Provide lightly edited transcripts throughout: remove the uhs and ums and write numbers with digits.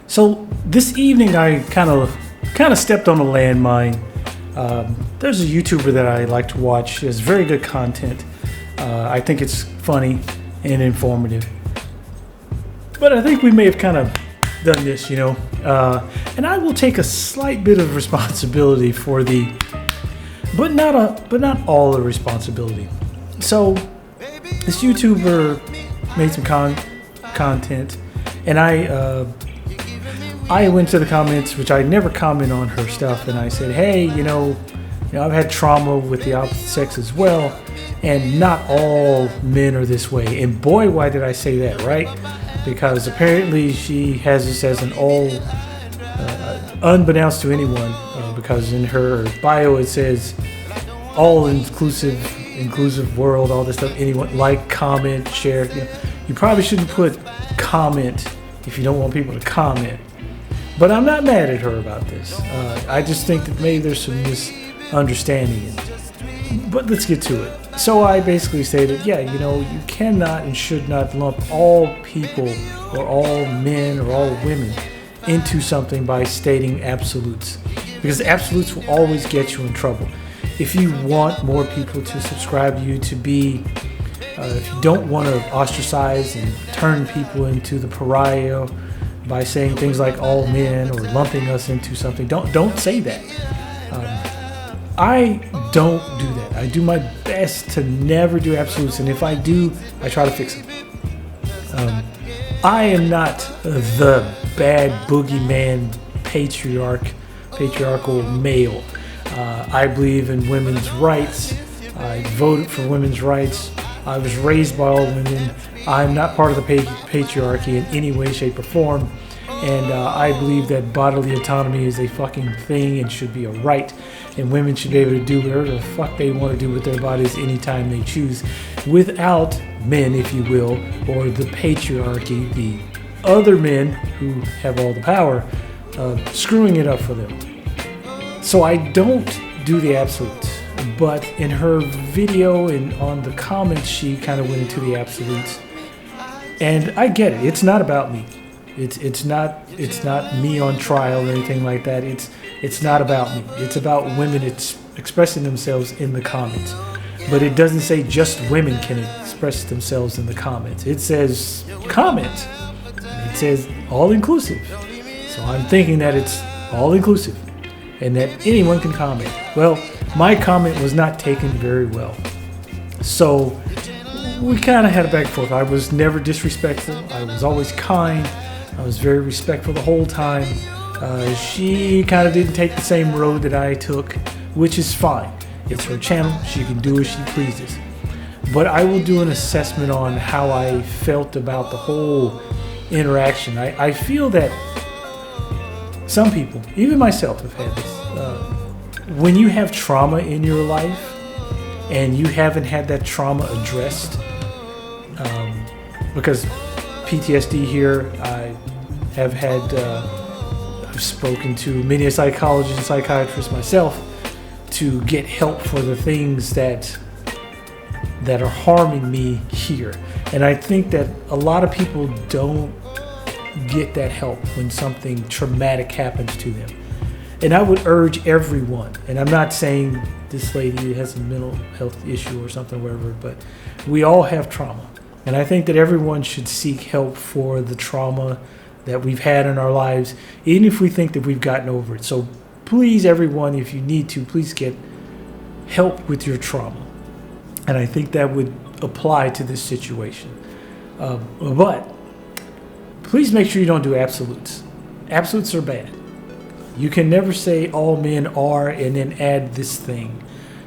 So this evening, I kind of stepped on a landmine. There's a YouTuber that I like to watch. He has very good content. I think it's funny and informative. But I think we may have kind of done this, and I will take a slight bit of responsibility for but not all the responsibility. So this YouTuber made some content, and I went to the comments, which I never comment on her stuff, and I said, hey, I've had trauma with the opposite sex as well, and not all men are this way. And boy, why did I say that, right? Because apparently she has this as an all, unbeknownst to anyone, because in her bio it says all inclusive world, all this stuff. Anyone like, comment, share. You probably shouldn't put comment if you don't want people to comment. But I'm not mad at her about this. I just think that maybe there's some misunderstanding. But let's get to it. So I basically stated, you cannot and should not lump all people or all men or all women into something by stating absolutes. Because absolutes will always get you in trouble. If you want more people to subscribe to you, if you don't want to ostracize and turn people into the pariah by saying things like all men or lumping us into something, don't say that. I don't do that. I do my best to never do absolutes, and if I do, I try to fix them. I am not the bad boogeyman patriarchal male. I believe in women's rights. I voted for women's rights. I was raised by all women. I'm not part of the patriarchy in any way, shape, or form. And I believe that bodily autonomy is a fucking thing and should be a right. And women should be able to do whatever the fuck they want to do with their bodies anytime they choose, without men, if you will, or the patriarchy, the other men who have all the power, screwing it up for them. So I don't do the absolutes. But in her video and on the comments, she kind of went into the absolutes. And I get it. It's not about me. It's not me on trial or anything like that. It's not about me. It's about women expressing themselves in the comments. But it doesn't say just women can express themselves in the comments. It says comments. It says all inclusive. So I'm thinking that it's all inclusive and that anyone can comment. Well, my comment was not taken very well. So we kind of had a back and forth. I was never disrespectful. I was always kind. I was very respectful the whole time. She kind of didn't take the same road that I took, which is fine. It's her channel. She can do as she pleases. But I will do an assessment on how I felt about the whole interaction. I feel that some people, even myself, have had this. When you have trauma in your life and you haven't had that trauma addressed, because PTSD here, I've spoken to many psychologists and psychiatrists myself to get help for the things that are harming me here. And I think that a lot of people don't get that help when something traumatic happens to them. And I would urge everyone, and I'm not saying this lady has a mental health issue or something, whatever, but we all have trauma. And I think that everyone should seek help for the trauma that we've had in our lives, even if we think that we've gotten over it. So please, everyone, if you need to, please get help with your trauma. And I think that would apply to this situation. But please make sure you don't do absolutes. Absolutes are bad. You can never say all men are and then add this thing,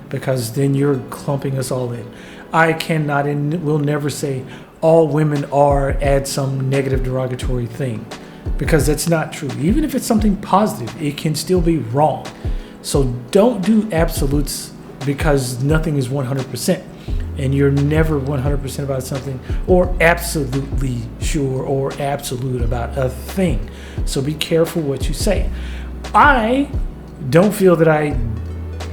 because then you're clumping us all in. I cannot and will never say all women are, add some negative derogatory thing, because that's not true. Even if it's something positive, it can still be wrong. So don't do absolutes, because nothing is 100%, and you're never 100% about something, or absolutely sure or absolute about a thing. So be careful what you say. I don't feel that I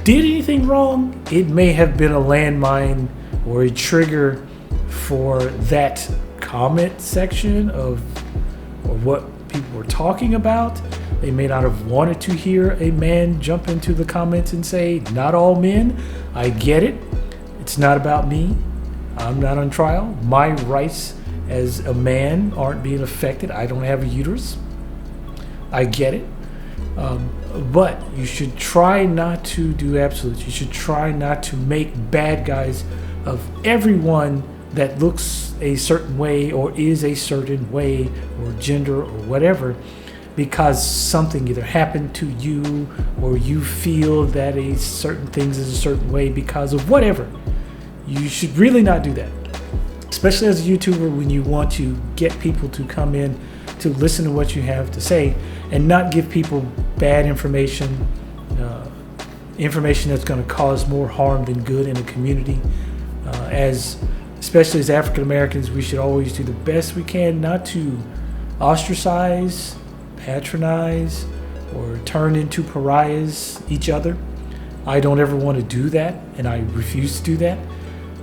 did anything wrong. It may have been a landmine or a trigger for that comment section of, or what people people are talking about. They may not have wanted to hear a man jump into the comments and say, not all men. I get it. It's not about me. I'm not on trial. My rights as a man aren't being affected. I don't have a uterus. I get it. But you should try not to do absolutes. You should try not to make bad guys of everyone that looks a certain way or is a certain way or gender or whatever, because something either happened to you or you feel that a certain things is a certain way because of whatever. You should really not do that, especially as a YouTuber, when you want to get people to come in to listen to what you have to say and not give people bad information, information that's going to cause more harm than good in a community. Especially as African Americans, we should always do the best we can not to ostracize, patronize, or turn into pariahs each other. I don't ever want to do that, and I refuse to do that.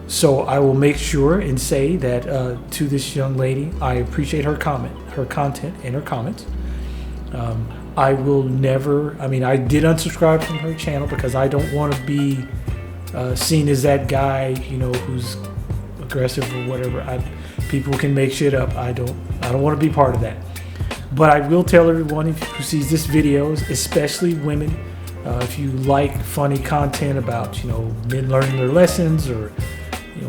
So I will make sure and say that to this young lady, I appreciate her comment, her content, and her comments. I will never, I did unsubscribe from her channel because I don't want to be seen as that guy, who's aggressive or whatever. People can make shit up. I don't want to be part of that. But I will tell everyone who sees this video, especially women, if you like funny content about men learning their lessons or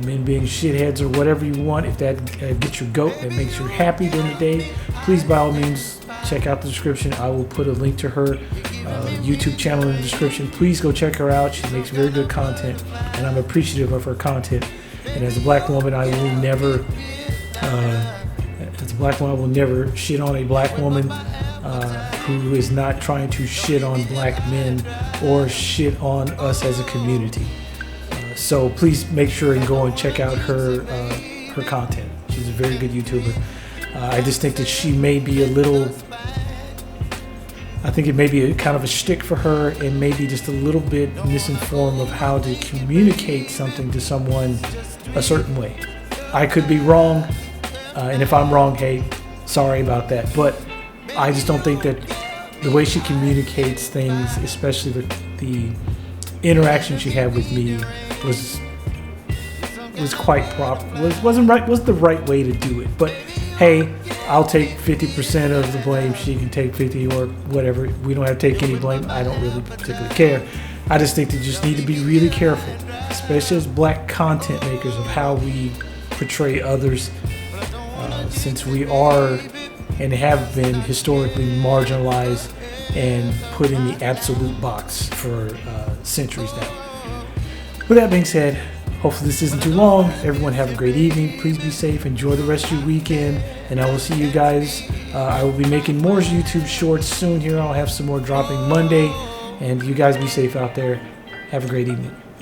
men being shitheads or whatever you want, if that gets your goat, that makes you happy during the day, please by all means check out the description. I will put a link to her YouTube channel in the description. Please go check her out. She makes very good content, and I'm appreciative of her content. And as a black woman, I will never shit on a black woman who is not trying to shit on black men or shit on us as a community. So please make sure and go and check out her content. She's a very good YouTuber. I just think that she may be I think it may be kind of a shtick for her, and maybe just a little bit misinformed of how to communicate something to someone a certain way. I could be wrong, and if I'm wrong, hey, sorry about that. But I just don't think that the way she communicates things, especially the interaction she had with me, was quite proper. Wasn't the right way to do it. But hey, I'll take 50% of the blame. She can take 50 or whatever. We don't have to take any blame. I don't really particularly care. I just think that you just need to be really careful, especially as black content makers, of how we portray others, since we are and have been historically marginalized and put in the absolute box for centuries now. With that being said, hopefully this isn't too long. Everyone have a great evening. Please be safe. Enjoy the rest of your weekend. And I will see you guys. I will be making more YouTube shorts soon here. I'll have some more dropping Monday. And you guys be safe out there. Have a great evening.